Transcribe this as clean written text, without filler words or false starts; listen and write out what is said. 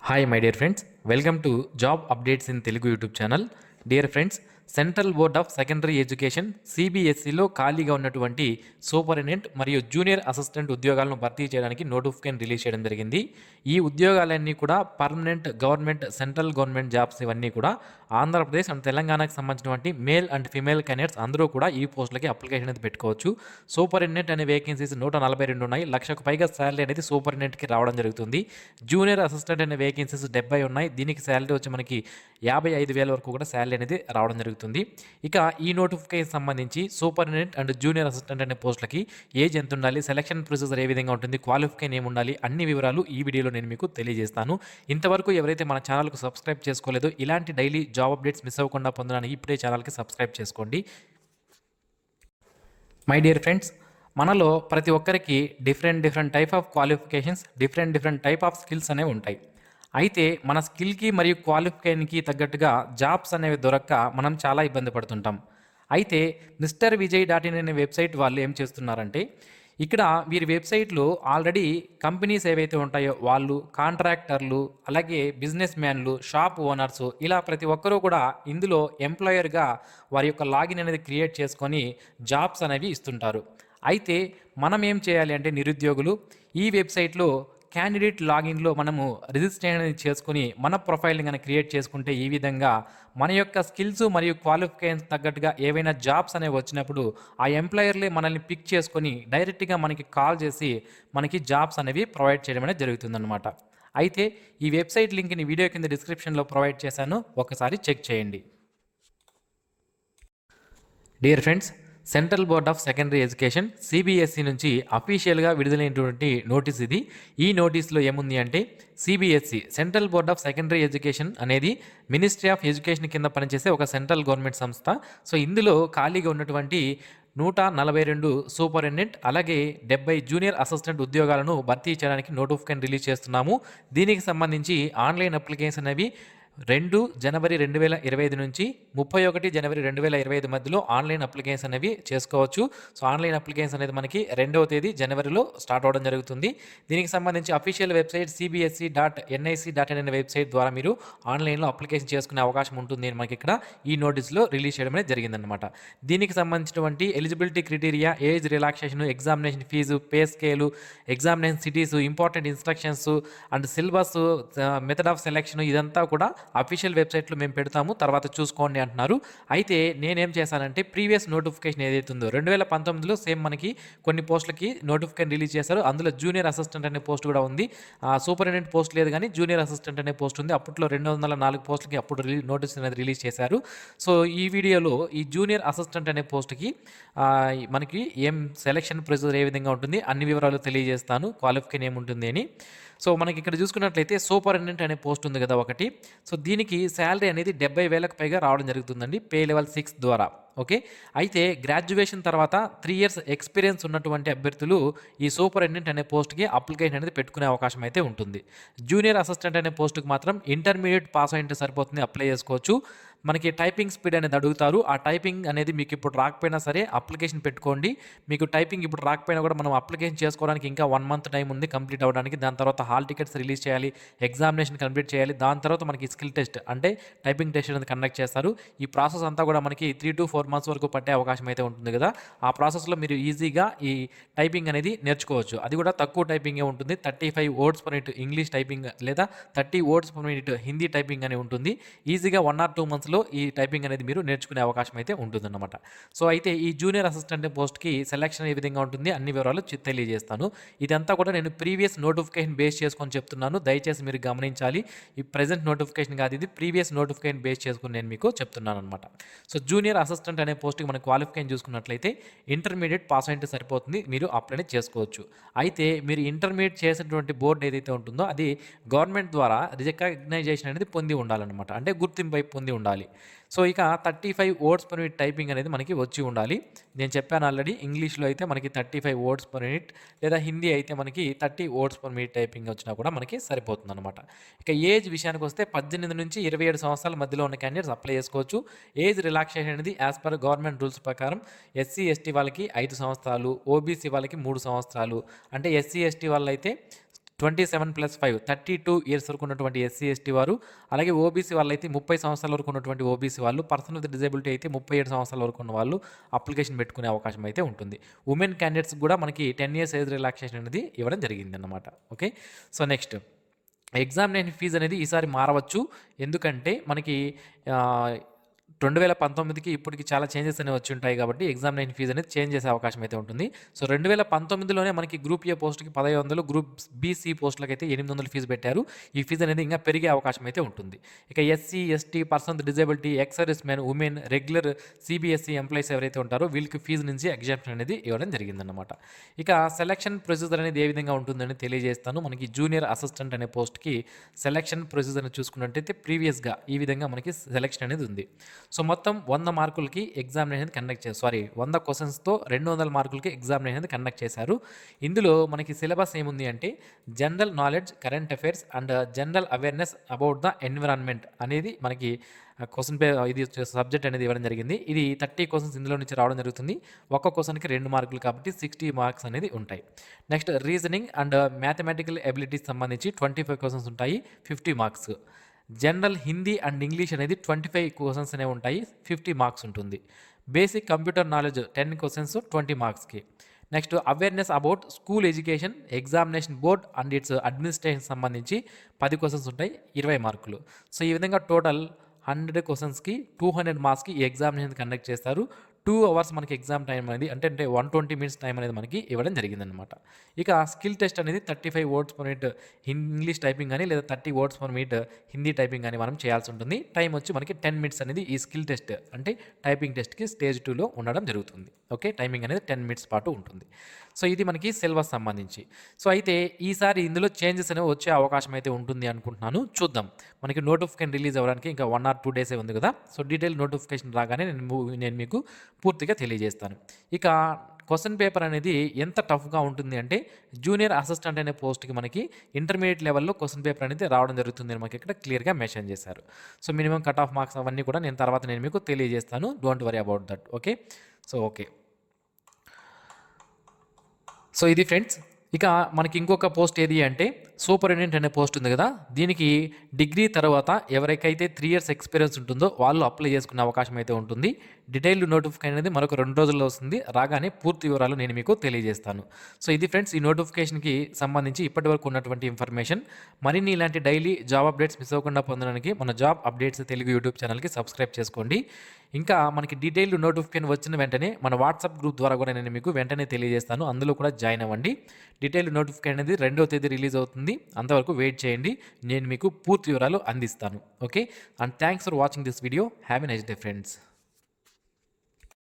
Hi my dear friends, welcome to job updates in Telugu YouTube channel. Dear friends, central board of secondary education సిబిఎస్ఈలో ఖాళీగా ఉన్నటువంటి superintendent మరియు junior assistant ఉద్యోగాలను భర్తీ చేయడానికి నోటిఫికేషన్ రిలీజ్ చేయడం జరిగింది. ఈ ఉద్యోగాలన్నీ కూడా permanent government central government jobs ఇవన్నీ కూడా ఆంధ్రప్రదేశ్ అండ్ తెలంగాణకు సంబంధించినటువంటి మేల్ అండ్ ఫిమేల్ క్యాండిడేట్స్ అందరూ కూడా ఈ పోస్టులకి అప్లికేషన్ అనేది పెట్టుకోవచ్చు. సూపరింటెండెంట్ అనే వేకెన్సీస్ 142 ఉన్నాయి. 1,00,000కు పైగా శాలరీ అనేది సూపరింటెండెంట్కి రావడం జరుగుతుంది. జూనియర్ అసిస్టెంట్ అనే వేకెన్సీస్ 70 ఉన్నాయి. దీనికి శాలరీ వచ్చి మనకి 55,000 వరకు కూడా శాలరీ అనేది రావడం జరుగుతుంది. ఇక ఈ నోటిఫికేషన్ సంబంధించి సూపరింటెండెంట్ అండ్ జూనియర్ అసిస్టెంట్ అనే పోస్టులకి ఏజ్ ఎంత ఉండాలి, సెలక్షన్ ప్రొసీజర్ ఏ విధంగా ఉంటుంది, క్వాలిఫికేషన్ ఏమి ఉండాలి, అన్ని వివరాలు ఈ వీడియోలో నేను మీకు తెలియజేస్తాను. ఇంతవరకు ఎవరైతే మన ఛానల్కు సబ్స్క్రైబ్ చేసుకోలేదో ఇలాంటి డైలీ జాబ్ అప్డేట్స్ మిస్ అవ్వకుండా పొందడానికి ఇప్పుడే ఛానల్కి సబ్స్క్రైబ్ చేసుకోండి. మై డియర్ ఫ్రెండ్స్, మనలో ప్రతి ఒక్కరికి different type of qualifications, different type of skills అనేవి ఉంటాయి. అయితే మన స్కిల్కి మరియు క్వాలిఫికేషన్కి తగ్గట్టుగా జాబ్స్ అనేవి దొరక్క మనం చాలా ఇబ్బంది పడుతుంటాం. అయితే మిస్టర్ విజయ్ .in అనే వెబ్సైట్ వాళ్ళు ఏం చేస్తున్నారంటే, ఇక్కడ వీరి వెబ్సైట్లో ఆల్రెడీ కంపెనీస్ ఏవైతే ఉంటాయో వాళ్ళు, కాంట్రాక్టర్లు, అలాగే బిజినెస్ మ్యాన్లు, షాప్ ఓనర్స్, ఇలా ప్రతి ఒక్కరూ కూడా ఇందులో ఎంప్లాయర్గా వారి యొక్క లాగిన్ అనేది క్రియేట్ చేసుకొని జాబ్స్ అనేవి ఇస్తుంటారు. అయితే మనం ఏం చేయాలి అంటే, నిరుద్యోగులు ఈ వెబ్సైట్లో క్యాండిడేట్ లాగిన్లో మనము రిజిస్ట్రేషన్ అనేది చేసుకుని మన ప్రొఫైల్ని కనుక క్రియేట్ చేసుకుంటే ఈ విధంగా మన యొక్క స్కిల్స్ మరియు క్వాలిఫికేషన్స్ తగ్గట్టుగా ఏవైనా జాబ్స్ అనేవి వచ్చినప్పుడు ఆ ఎంప్లాయర్లే మనల్ని పిక్ చేసుకొని డైరెక్ట్గా మనకి కాల్ చేసి మనకి జాబ్స్ అనేవి ప్రొవైడ్ చేయడం అనేది జరుగుతుందన్నమాట. అయితే ఈ వెబ్సైట్ లింక్ని వీడియో కింద డిస్క్రిప్షన్లో ప్రొవైడ్ చేశాను, ఒకసారి చెక్ చేయండి. Dear friends, central board of secondary education CBSE నుంచి అఫీషియల్గా విడుదలైనటువంటి నోటీస్ ఇది. ఈ నోటీస్లో ఏముంది అంటే, CBSE central board of secondary education అనేది మినిస్ట్రీ ఆఫ్ ఎడ్యుకేషన్ కింద పనిచేసే ఒక సెంట్రల్ గవర్నమెంట్ సంస్థ. సో ఇందులో ఖాళీగా ఉన్నటువంటి 142 సూపరింటెండెంట్ అలాగే 70 జూనియర్ అసిస్టెంట్ ఉద్యోగాలను భర్తీ చేయడానికి నోటిఫికేషన్ రిలీజ్ చేస్తున్నాము. దీనికి సంబంధించి ఆన్లైన్ అప్లికేషన్ అనేవి 2 జనవరి 2025 నుంచి 31 జనవరి 2025 మధ్యలో ఆన్లైన్ అప్లికేషన్ అనేవి చేసుకోవచ్చు. సో ఆన్లైన్ అప్లికేషన్ అనేది మనకి 2వ తేదీ జనవరిలో స్టార్ట్ అవ్వడం జరుగుతుంది. దీనికి సంబంధించి అఫీషియల్ వెబ్సైట్ cbse.nic.in అనే వెబ్సైట్ ద్వారా మీరు ఆన్లైన్లో అప్లికేషన్ చేసుకునే అవకాశం ఉంటుంది అని మనకి ఇక్కడ ఈ నోటీస్లో రిలీజ్ చేయడం అనేది జరిగిందనమాట. దీనికి సంబంధించినటువంటి eligibility criteria, age relaxation, examination fee, pay scale, examination cities, important instructions and syllabus, method of selection, ఇదంతా కూడా అఫీషియల్ వెబ్సైట్లో మేము పెడతాము, తర్వాత చూసుకోండి అంటున్నారు. అయితే నేనేం చేశానంటే, ప్రీవియస్ నోటిఫికేషన్ ఏదైతే ఉందో 2019లో సేమ్ మనకి కొన్ని పోస్టులకి నోటిఫికేషన్ రిలీజ్ చేశారు. అందులో జూనియర్ అసిస్టెంట్ అనే పోస్ట్ కూడా ఉంది. సూపరింటెండెంట్ పోస్ట్ లేదు కానీ జూనియర్ అసిస్టెంట్ అనే పోస్ట్ ఉంది. అప్పట్లో 204 పోస్టులకి అప్పుడు నోటీస్ అనేది రిలీజ్ చేశారు. సో ఈ వీడియోలో ఈ జూనియర్ అసిస్టెంట్ అనే పోస్ట్కి మనకి ఏం సెలక్షన్ ప్రొసీజర్ ఏ విధంగా ఉంటుంది అన్ని వివరాలు తెలియజేస్తాను, క్వాలిఫికేషన్ ఏముంటుంది అని. సో మనకి ఇక్కడ చూసుకున్నట్లయితే సూపరింటెండెంట్ అనే పోస్ట్ ఉంది కదా ఒకటి. సో దీనికి శాలరీ అనేది 70,000కు పైగా రావడం జరుగుతుందండి పే లెవెల్ 6 ద్వారా. ఓకే, అయితే గ్రాడ్యుయేషన్ తర్వాత 3 ఇయర్స్ ఎక్స్పీరియన్స్ ఉన్నటువంటి అభ్యర్థులు ఈ సూపరింటెండెంట్ అనే పోస్ట్కి అప్లికేషన్ అనేది పెట్టుకునే అవకాశం అయితే ఉంటుంది. జూనియర్ అసిస్టెంట్ అనే పోస్ట్కి మాత్రం ఇంటర్మీడియట్ పాస్ అయితే సరిపోతుంది, అప్లై చేసుకోవచ్చు. మనకి టైపింగ్ స్పీడ్ అనేది అడుగుతారు. ఆ టైపింగ్ అనేది మీకు ఇప్పుడు రాకపోయినా సరే అప్లికేషన్ పెట్టుకోండి. మీకు టైపింగ్ ఇప్పుడు రాకపోయినా కూడా మనం అప్లికేషన్ చేసుకోవడానికి ఇంకా 1 మంత్ టైం ఉంది కంప్లీట్ అవ్వడానికి. దాని తర్వాత హాల్ టికెట్స్ రిలీజ్ చేయాలి, ఎగ్జామినేషన్ కంప్లీట్ చేయాలి. దాని తర్వాత మనకి స్కిల్ టెస్ట్ అంటే టైపింగ్ టెస్ట్ అనేది కండక్ట్ చేస్తారు. ఈ ప్రాసెస్ అంతా కూడా మనకి 3 to 4 months వరకు పట్టే అవకాశం అయితే ఉంటుంది కదా. ఆ ప్రాసెస్లో మీరు ఈజీగా ఈ టైపింగ్ అనేది నేర్చుకోవచ్చు. అది కూడా తక్కువ టైపింగే ఉంటుంది. 35 words per minute English typing లేదా 30 words per minute Hindi typing అని ఉంటుంది. ఈజీగా 1 or 2 months ఈ టైపింగ్ అనేది మీరు నేర్చుకునే అవకాశం అయితే ఉంటుందన్నమాట. సో అయితే ఈ జూనియర్ అసిస్టెంట్ పోస్ట్కి సెలక్షన్ ఏ విధంగా ఉంటుంది అన్ని వివరాలు తెలియజేస్తాను. ఇదంతా కూడా నేను ప్రీవియస్ నోటిఫికేషన్ బేస్ చేసుకొని చెప్తున్నాను, దయచేసి మీరు గమనించాలి. ఈ ప్రెజెంట్ నోటిఫికేషన్ కాదు, ఇది ప్రీవియస్ నోటిఫికేషన్ బేస్ చేసుకుని నేను మీకు చెప్తున్నాను అనమాట. సో జూనియర్ అసిస్టెంట్ అనే పోస్ట్కి మన క్వాలిఫికేషన్ చూసుకున్నట్లయితే ఇంటర్మీడియట్ పాస్ అయితే సరిపోతుంది, మీరు అప్లై చేసుకోవచ్చు. అయితే మీరు ఇంటర్మీడియట్ చేసినటువంటి బోర్డు ఏదైతే ఉంటుందో అది గవర్నమెంట్ ద్వారా రికగ్నైజేషన్ అనేది పొంది ఉండాలన్నమాట, అంటే గుర్తింపు పొంది ఉండాలి. సో ఇక 35 words per minute టైపింగ్ అనేది మనకి వచ్చి ఉండాలి. నేను చెప్పాను ఆల్రెడీ, ఇంగ్లీష్లో అయితే మనకి 35 words per minute లేదా హిందీ అయితే మనకి 30 words per minute టైపింగ్ వచ్చినా కూడా మనకి సరిపోతుంది అనమాట. ఇక ఏజ్ విషయానికి వస్తే 18 నుంచి 27 సంవత్సరాల మధ్యలో ఉన్న క్యాండిడేట్స్ అప్లై చేసుకోవచ్చు. ఏజ్ రిలాక్సేషన్ అనేది యాజ్ పర్ గవర్నమెంట్ రూల్స్ ప్రకారం ఎస్సీ ఎస్టీ వాళ్ళకి 5 సంవత్సరాలు, ఓబీసీ వాళ్ళకి 3 సంవత్సరాలు. అంటే ఎస్సీ ఎస్టీ వాళ్ళైతే 27+5 32 ఇయర్స్ వరకు ఉన్నటువంటి ఎస్సీ ఎస్టీ వారు, అలాగే ఓబీసీ వాళ్ళైతే 30 సంవత్సరాల వరకు ఉన్నటువంటి ఓబీసీ వాళ్ళు, పర్సన్ విత్ డిజేబిలిటీ అయితే 37 సంవత్సరాల వరకు ఉన్న వాళ్ళు అప్లికేషన్ పెట్టుకునే అవకాశం అయితే ఉంటుంది. ఉమెన్ క్యాండిడేట్స్ కూడా మనకి 10 ఇయర్స్ ఏజ్ రిలాక్సేషన్ అనేది ఇవ్వడం జరిగింది అన్నమాట. Okay, so next examination fee అనేది ఈసారి మారవచ్చు. ఎందుకంటే మనకి 2019కి ఇప్పటికి చాలా చేంజెస్ అనేవి వచ్చి ఉంటాయి కాబట్టి ఎగ్జామినేషన్ ఫీజు అనేది చేంజ్ చేసే అవకాశం అయితే ఉంటుంది. సో 2019లోనే మనకి గ్రూప్ ఏ పోస్ట్కి 1500, గ్రూప్ బీసీ పోస్టులకు అయితే 800 ఫీజు పెట్టారు. ఈ ఫీజు అనేది ఇంకా పెరిగే అవకాశం అయితే ఉంటుంది. ఇక SC ST, person with disability, ex service man, women, regular CBSE employees ఎవరైతే ఉంటారో వీళ్ళకి ఫీజు నుంచి ఎగ్జామ్షన్ అనేది ఇవ్వడం జరిగిందన్నమాట. ఇక సెలక్షన్ ప్రొసీజర్ అనేది ఏ విధంగా ఉంటుందని తెలియజేస్తాను. మనకి జూనియర్ అసిస్టెంట్ అనే పోస్ట్కి సెలక్షన్ ప్రొసీజర్ చూసుకున్నట్టయితే ప్రీవియస్గా ఈ విధంగా మనకి సెలక్షన్ అనేది ఉంది. సో మొత్తం 100 మార్కులకి ఎగ్జామినేషన్ కండక్ట్ చేశారు. 100 క్వశ్చన్స్తో 200 మార్కులకి ఎగ్జామినేషన్ కండక్ట్ చేశారు. ఇందులో మనకి సిలబస్ ఏముంది అంటే general knowledge, current affairs and general awareness about the environment అనేది మనకి క్వశ్చన్ ఇది సబ్జెక్ట్ అనేది ఇవ్వడం జరిగింది. ఇది 30 క్వశ్చన్స్ ఇందులో నుంచి రావడం జరుగుతుంది. ఒక్క క్వశ్చన్కి 2 మార్కులు కాబట్టి 60 మార్క్స్ అనేది ఉంటాయి. Next reasoning and mathematical abilities సంబంధించి 25 క్వశ్చన్స్ ఉంటాయి, 50 marks. General Hindi and English అనేది 25 క్వశ్చన్స్ అనేవి ఉంటాయి, 50 మార్క్స్ ఉంటుంది. బేసిక్ కంప్యూటర్ నాలెడ్జ్ 10 క్వశ్చన్స్ 20 మార్క్స్కి. Next awareness about school education, examination board and it's administration సంబంధించి 10 క్వశ్చన్స్ ఉంటాయి, 20 మార్కులు. సో ఈ విధంగా టోటల్ 100 క్వశ్చన్స్కి 200 మార్క్స్కి ఈ ఎగ్జామినేషన్ కండక్ట్ చేస్తారు. 2 అవర్స్ మనకి ఎగ్జామ్ టైం అనేది అంటే 120 మినిట్స్ టైం అనేది మనకి ఇవ్వడం జరిగిందనమాట. ఇక స్కిల్ టెస్ట్ అనేది 35 words per minute English typing కానీ లేదా 30 words per minute Hindi typing కానీ మనం చేయాల్సి ఉంటుంది. టైం వచ్చి మనకి 10 మినిట్స్ అనేది ఈ స్కిల్ టెస్ట్ అంటే టైపింగ్ టెస్ట్కి స్టేజ్ 2లో ఉండడం జరుగుతుంది. ఓకే, టైమింగ్ అనేది 10 మినిట్స్ పాటు ఉంటుంది. సో ఇది మనకి సిలబస్ సంబంధించి. సో అయితే ఈసారి ఇందులో చేంజెస్ అనేవి వచ్చే అవకాశం అయితే ఉంటుంది అనుకుంటున్నాను. చూద్దాం, మనకి నోటిఫికేషన్ రిలీజ్ అవ్వడానికి ఇంకా 1 or 2 డేసే ఉంది కదా. సో డీటెయిల్ నోటిఫికేషన్ రాగానే నేను మీకు పూర్తిగా తెలియజేస్తాను. ఇక క్వశ్చన్ పేపర్ అనేది ఎంత టఫ్గా ఉంటుంది అంటే జూనియర్ అసిస్టెంట్ అనే పోస్ట్కి మనకి ఇంటర్మీడియట్ లెవెల్లో క్వశ్చన్ పేపర్ అనేది రావడం జరుగుతుంది అని మనకి ఇక్కడ క్లియర్గా మెన్షన్ చేశారు. So minimum cut off marks అవన్నీ కూడా నేను తర్వాత మీకు తెలియజేస్తాను. Don't worry about that. Okay, so okay, so ఇది ఫ్రెండ్స్. ఇక మనకి ఇంకొక పోస్ట్ ఏది అంటే సూపరింటెండెంట్ అనే పోస్ట్ ఉంది కదా, దీనికి డిగ్రీ తర్వాత ఎవరికైతే 3 years ఎక్స్పీరియన్స్ ఉంటుందో వాళ్ళు అప్లై చేసుకునే అవకాశం అయితే ఉంటుంది. డీటెయిల్డ్ నోటిఫికేషన్ అనేది మరొక 2 రోజుల్లో వస్తుంది. రాగానే పూర్తి వివరాలు నేను మీకు తెలియజేస్తాను. సో ఇది ఫ్రెండ్స్ ఈ నోటిఫికేషన్కి సంబంధించి ఇప్పటివరకు ఉన్నటువంటి ఇన్ఫర్మేషన్. మరిన్ని ఇలాంటి డైలీ జాబ్ అప్డేట్స్ మిస్ అవ్వకుండా పొందడానికి మన జాబ్ అప్డేట్స్ తెలుగు యూట్యూబ్ ఛానల్కి సబ్స్క్రైబ్ చేసుకోండి. ఇంకా మనకి డీటెయిల్డ్ నోటిఫికేషన్ వచ్చిన వెంటనే మన వాట్సాప్ గ్రూప్ ద్వారా కూడా నేను మీకు వెంటనే తెలియజేస్తాను. అందులో కూడా జాయిన్ అవ్వండి. డీటెయిల్డ్ నోటిఫికేషన్ అనేది 2వ తేదీ రిలీజ్ అవుతుంది. అంతవరకు వెయిట్ చేయండి, నేను మీకు పూర్తి వివరాలు అందిస్తాను. Okay, and thanks for watching this video. Have a nice day friends.